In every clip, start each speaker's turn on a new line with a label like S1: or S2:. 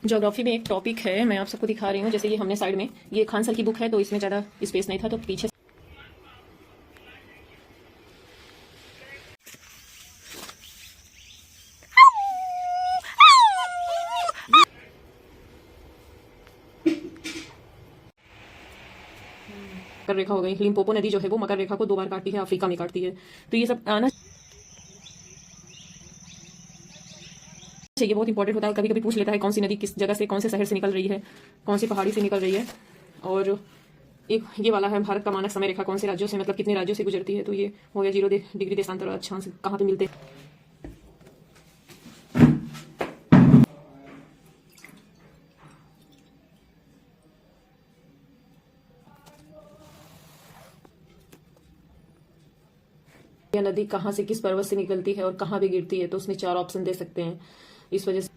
S1: Geography में एक topic है, मैं आप सबको दिखा रही हूँ। जैसे ये हमने साइड में, ये खान सर की बुक है तो इसमें ज़्यादा स्पेस नहीं था, तो पीछे मकर रेखा हो गई। लिम्पोपो नदी जो है वो मकर रेखा को 2 बार काटती है, अफ्रीका में काटती है। तो ये सब आना चाहिए, बहुत इंपॉर्टेंट होता है। कभी कभी पूछ लेता है कौन सी नदी किस जगह से, कौन से शहर से निकल रही है, कौन सी पहाड़ी से निकल रही है। और एक ये वाला है भारत का मानक समय रेखा, कौन से राज्यों से, मतलब कितने राज्यों से गुजरती है। तो ये हो गया 0 डिग्री देशांतर अक्षांश कहाँ पे मिलते हैं। यह नदी कहाँ से, किस पर्वत से निकलती है और कहाँ पे गिरती है, तो उसमें 4 ऑप्शन दे सकते हैं। इस वजह से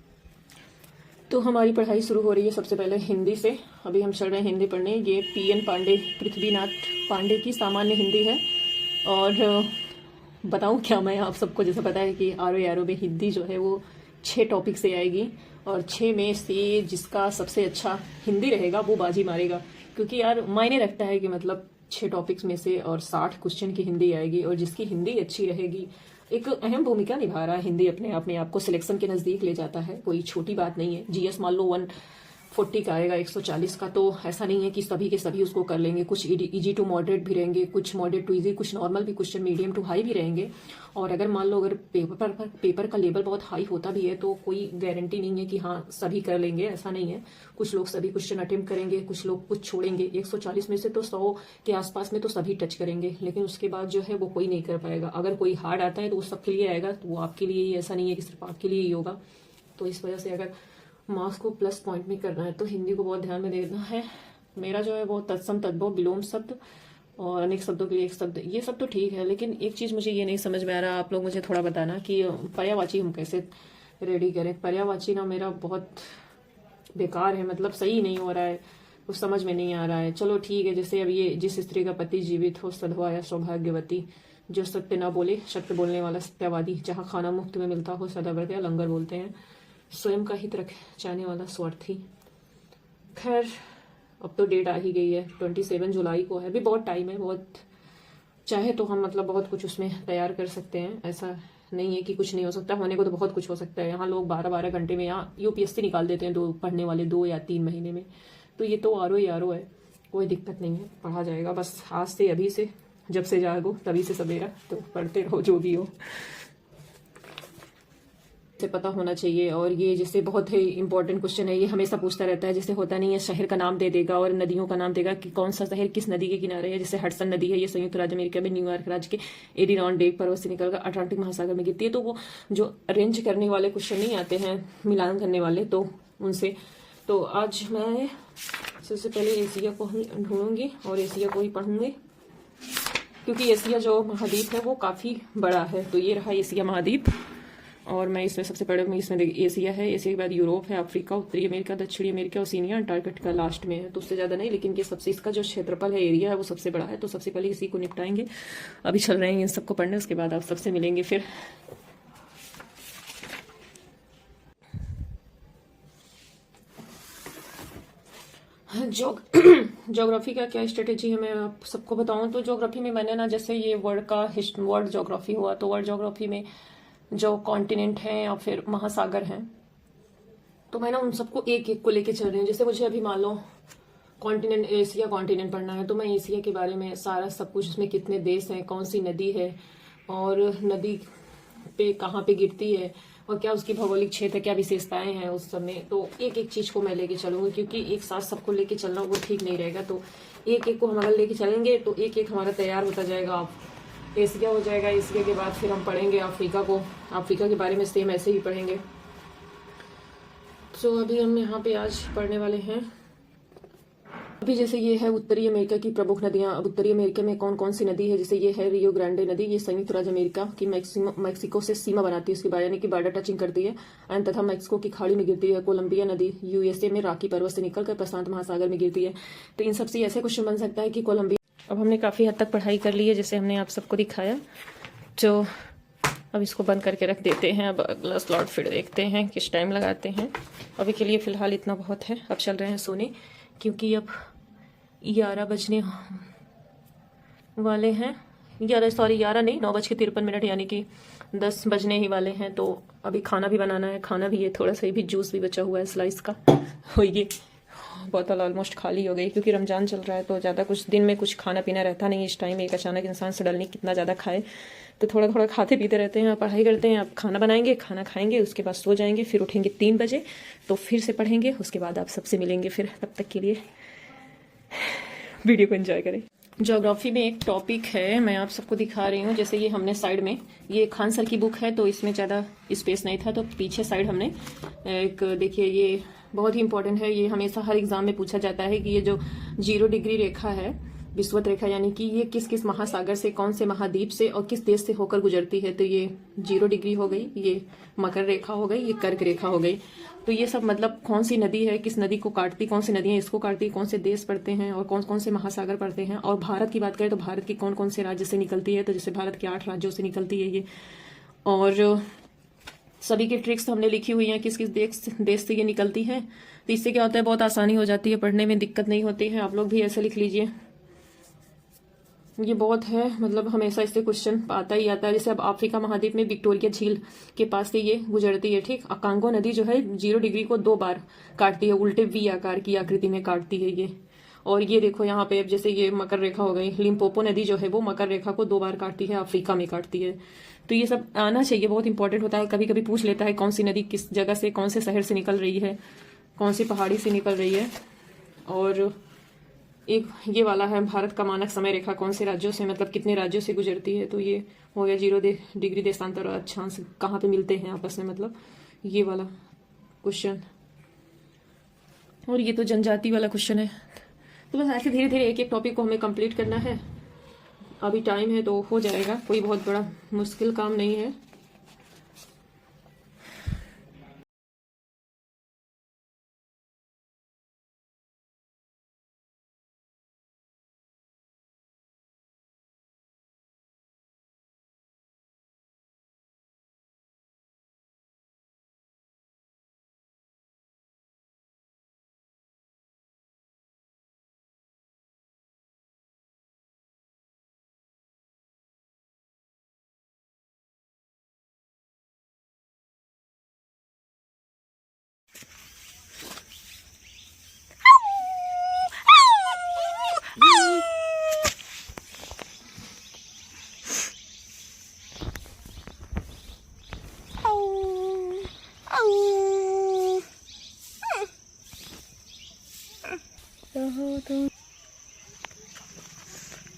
S1: तो हमारी पढ़ाई शुरू हो रही है सबसे पहले हिंदी से। अभी हम चल रहे हैं हिंदी पढ़ने। ये PN पांडे, पृथ्वीनाथ पांडे की सामान्य हिंदी है। और बताऊं क्या मैं आप सबको, जैसे पता है कि RO में हिंदी जो है वो 6 टॉपिक से आएगी, और 6 में से जिसका सबसे अच्छा हिंदी रहेगा वो बाजी मारेगा। क्योंकि यार मायने रखता है कि मतलब 6 टॉपिक्स में से और 60 क्वेश्चन की हिंदी आएगी, और जिसकी हिंदी अच्छी रहेगी एक अहम भूमिका निभा रहा है। हिंदी अपने आप में आपको सिलेक्शन के नज़दीक ले जाता है, कोई छोटी बात नहीं है। GS मान लो 140 का आएगा, 140 का, तो ऐसा नहीं है कि सभी के सभी उसको कर लेंगे। कुछ इजी टू मॉडरेट भी रहेंगे, कुछ मॉडरेट टू इजी, कुछ नॉर्मल भी क्वेश्चन मीडियम टू हाई भी रहेंगे। और अगर मान लो अगर पेपर का लेवल बहुत हाई होता भी है तो कोई गारंटी नहीं है कि हाँ सभी कर लेंगे, ऐसा नहीं है। कुछ लोग सभी क्वेश्चन अटेम्प्ट करेंगे, कुछ लोग कुछ छोड़ेंगे। 140 में से तो 100 के आसपास में तो सभी टच करेंगे, लेकिन उसके बाद जो है वो कोई नहीं कर पाएगा। अगर कोई हार्ड आता है तो वो सबके लिए आएगा, तो वो आपके लिए ही, ऐसा नहीं है कि सिर्फ आपके लिए ही होगा। तो इस वजह से अगर मार्क्स को प्लस पॉइंट में करना है तो हिंदी को बहुत ध्यान में देना है। मेरा जो है वो तत्सम, तद्भव, विलोम शब्द और अनेक शब्दों के लिए एक शब्द, ये सब तो ठीक है। लेकिन एक चीज़ मुझे ये नहीं समझ में आ रहा, आप लोग मुझे थोड़ा बताना कि पर्यायवाची हम कैसे रेडी करें। पर्यायवाची ना मेरा बहुत बेकार है, मतलब सही नहीं हो रहा है, कुछ समझ में नहीं आ रहा है। चलो ठीक है, जैसे अब ये जिस स्त्री का पति जीवित हो, सधवा या सौभाग्यवती, जो सत्य ना बोले, सत्य बोलने वाला सत्यवादी, जहाँ खाना मुफ्त में मिलता हो, सदाव्रत या लंगर बोलते हैं, स्वयं का हित रख जाने वाला स्वार्थी। खैर अब तो डेट आ ही गई है, 27 जुलाई को है, अभी बहुत टाइम है। बहुत चाहे तो हम मतलब बहुत कुछ उसमें तैयार कर सकते हैं, ऐसा नहीं है कि कुछ नहीं हो सकता। होने को तो बहुत कुछ हो सकता है। यहाँ लोग 12-12 घंटे में यहाँ UPSC निकाल देते हैं, 2 पढ़ने वाले 2 या 3 महीने में। तो ये तो RO है, कोई दिक्कत नहीं है, पढ़ा जाएगा। बस आज से, अभी से, जब से जागो तभी से सवेरा, तो पढ़ते रहो जो भी हो, से पता होना चाहिए। और ये जैसे बहुत ही इंपॉर्टेंट क्वेश्चन है, ये हमेशा पूछता रहता है। जैसे होता नहीं है, शहर का नाम दे देगा और नदियों का नाम देगा कि कौन सा शहर किस नदी के किनारे है। जैसे हडसन नदी है, ये संयुक्त राज्य अमेरिका में न्यूयॉर्क राज्य के एडिनॉन्डेक पर्वत से निकलकर अटलांटिक महासागर में गिरती है। तो वो जो अरेंज करने वाले क्वेश्चन नहीं आते हैं, मिलान करने वाले, तो उनसे तो आज मैं सबसे पहले एशिया को ढूंढूंगी और एशिया को ही पढ़ूंगी, क्योंकि एशिया जो महाद्वीप है वो काफ़ी बड़ा है। तो ये रहा एशिया महाद्वीप, और मैं इसमें सबसे पहले इसमें एशिया है, एशिया के बाद यूरोप है, अफ्रीका, उत्तरी अमेरिका, दक्षिणी अमेरिका, ओशिनिया, अंटार्कटिका लास्ट में है। तो उससे ज़्यादा नहीं, लेकिन ये सबसे, इसका जो क्षेत्रफल है, एरिया है, वो सबसे बड़ा है। तो सबसे पहले इसी को निपटाएंगे। अभी चल रहे हैं इन सबको पढ़ने, उसके बाद आप सबसे मिलेंगे फिर। ज्योग्राफी का क्या स्ट्रेटेजी है मैं आप सबको बताऊं तो ज्योग्राफी में मैंने ना, जैसे ये वर्ड ज्योग्राफी हुआ, तो वर्ड ज्योग्राफी में जो कॉन्टिनेंट हैं या फिर महासागर हैं, तो मैं ना उन सबको एक एक को लेके चल रही हूँ। जैसे मुझे अभी मान लो कॉन्टिनेंट, एशिया कॉन्टिनेंट पढ़ना है, तो मैं एशिया के बारे में सारा सब कुछ, उसमें कितने देश हैं, कौन सी नदी है, और नदी पे कहाँ पे गिरती है, और क्या उसकी भौगोलिक क्षेत्र, क्या विशेषताएं हैं उस समय, तो एक एक चीज को मैं लेके चलूंगी। क्योंकि एक साथ सबको लेके चलना वो ठीक नहीं रहेगा, तो एक एक को हम अगर लेके चलेंगे तो एक एक हमारा तैयार होता जाएगा। आप एशिया हो जाएगा, एशिया के बाद फिर हम पढ़ेंगे अफ्रीका को, अफ्रीका के बारे में सेम ऐसे ही पढ़ेंगे। तो अभी हम यहाँ पे आज पढ़ने वाले हैं। अभी जैसे ये है उत्तरी अमेरिका की प्रमुख नदियां। अब उत्तरी अमेरिका में कौन कौन सी नदी है, जैसे ये है रियो ग्रांडे नदी, ये संयुक्त राज्य अमेरिका की मैक्सिको से सीमा बनाती है, उसकी यानी कि बॉर्डर टचिंग करती है, एंड तथा मैक्सिको की खाड़ी में गिरती है। कोलंबिया नदी USA में रॉकी पर्वत से निकलकर प्रशांत महासागर में गिरती है। तो इन सबसे ऐसे क्वेश्चन बन सकता है कि कोलंबिया, अब हमने काफ़ी हद तक पढ़ाई कर ली है, जैसे हमने आप सबको दिखाया। जो अब इसको बंद करके रख देते हैं। अब अगला स्लॉट फिर देखते हैं किस टाइम लगाते हैं। अभी के लिए फ़िलहाल इतना बहुत है। अब चल रहे हैं सोने, क्योंकि अब 11 बजने वाले हैं। 11 नहीं, 9:53, यानी कि 10 बजने ही वाले हैं। तो अभी खाना भी बनाना है। खाना भी है, थोड़ा सा भी जूस भी बचा हुआ है स्लाइस का। हो ये बोतल ऑलमोस्ट खाली हो गई, क्योंकि रमज़ान चल रहा है तो ज़्यादा कुछ दिन में कुछ खाना पीना रहता नहीं इस टाइम। एक अचानक इंसान सडनली कितना ज़्यादा खाए, तो थोड़ा थोड़ा खाते पीते रहते हैं, पढ़ाई करते हैं। अब खाना बनाएंगे, खाना खाएंगे, उसके बाद सो जाएंगे, फिर उठेंगे 3 बजे, तो फिर से पढ़ेंगे। उसके बाद आप सबसे मिलेंगे फिर। तब तक के लिए वीडियो को एंजॉय करें। ज्योग्राफी में एक टॉपिक है, मैं आप सबको दिखा रही हूँ। जैसे ये हमने साइड में, ये खान सर की बुक है तो इसमें ज़्यादा स्पेस नहीं था, तो पीछे साइड हमने एक, देखिए ये बहुत ही इंपॉर्टेंट है। ये हमेशा हर एग्जाम में पूछा जाता है कि ये जो 0 डिग्री रेखा है, विषुवत रेखा, यानी कि ये किस किस महासागर से, कौन से महाद्वीप से और किस देश से होकर गुजरती है। तो ये 0 डिग्री हो गई, ये मकर रेखा हो गई, ये कर्क रेखा हो गई। तो ये सब मतलब कौन सी नदी है, किस नदी को काटती, कौन सी नदियां इसको काटती, कौन से देश पड़ते हैं और कौन कौन से महासागर पड़ते हैं। और भारत की बात करें तो भारत की कौन कौन से राज्य से निकलती है, तो जैसे भारत के 8 राज्यों से निकलती है ये। और सभी की ट्रिक्स हमने लिखी हुई हैं, किस किस देश से ये निकलती है। तो इससे क्या होता है, बहुत आसानी हो जाती है, पढ़ने में दिक्कत नहीं होती है। आप लोग भी ऐसे लिख लीजिए, ये बहुत है, मतलब हमेशा इससे क्वेश्चन आता ही आता है। जैसे अब अफ्रीका महाद्वीप में विक्टोरिया झील के पास से ये गुजरती है, ठीक। कांगो नदी जो है 0 डिग्री को 2 बार काटती है, उल्टे वी आकार की आकृति में काटती है ये। और ये देखो यहाँ पे, अब जैसे ये मकर रेखा हो गई, लिम्पोपो नदी जो है वो मकर रेखा को 2 बार काटती है, अफ्रीका में काटती है। तो ये सब आना चाहिए, बहुत इंपॉर्टेंट होता है। कभी कभी पूछ लेता है कौन सी नदी किस जगह से, कौन से शहर से निकल रही है, कौन सी पहाड़ी से निकल रही है। और एक ये वाला है, भारत का मानक समय रेखा कौन से राज्यों से, मतलब कितने राज्यों से गुजरती है। तो ये हो गया 0 डिग्री देशांतर और अक्षांश कहाँ पे मिलते हैं आपस में, मतलब ये वाला क्वेश्चन। और ये तो जनजाति वाला क्वेश्चन है। तो बस ऐसे धीरे धीरे एक एक टॉपिक को हमें कंप्लीट करना है। अभी टाइम है तो हो जाएगा, कोई बहुत बड़ा मुश्किल काम नहीं है।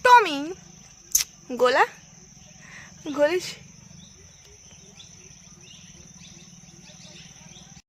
S2: টমি গোলা গলেছি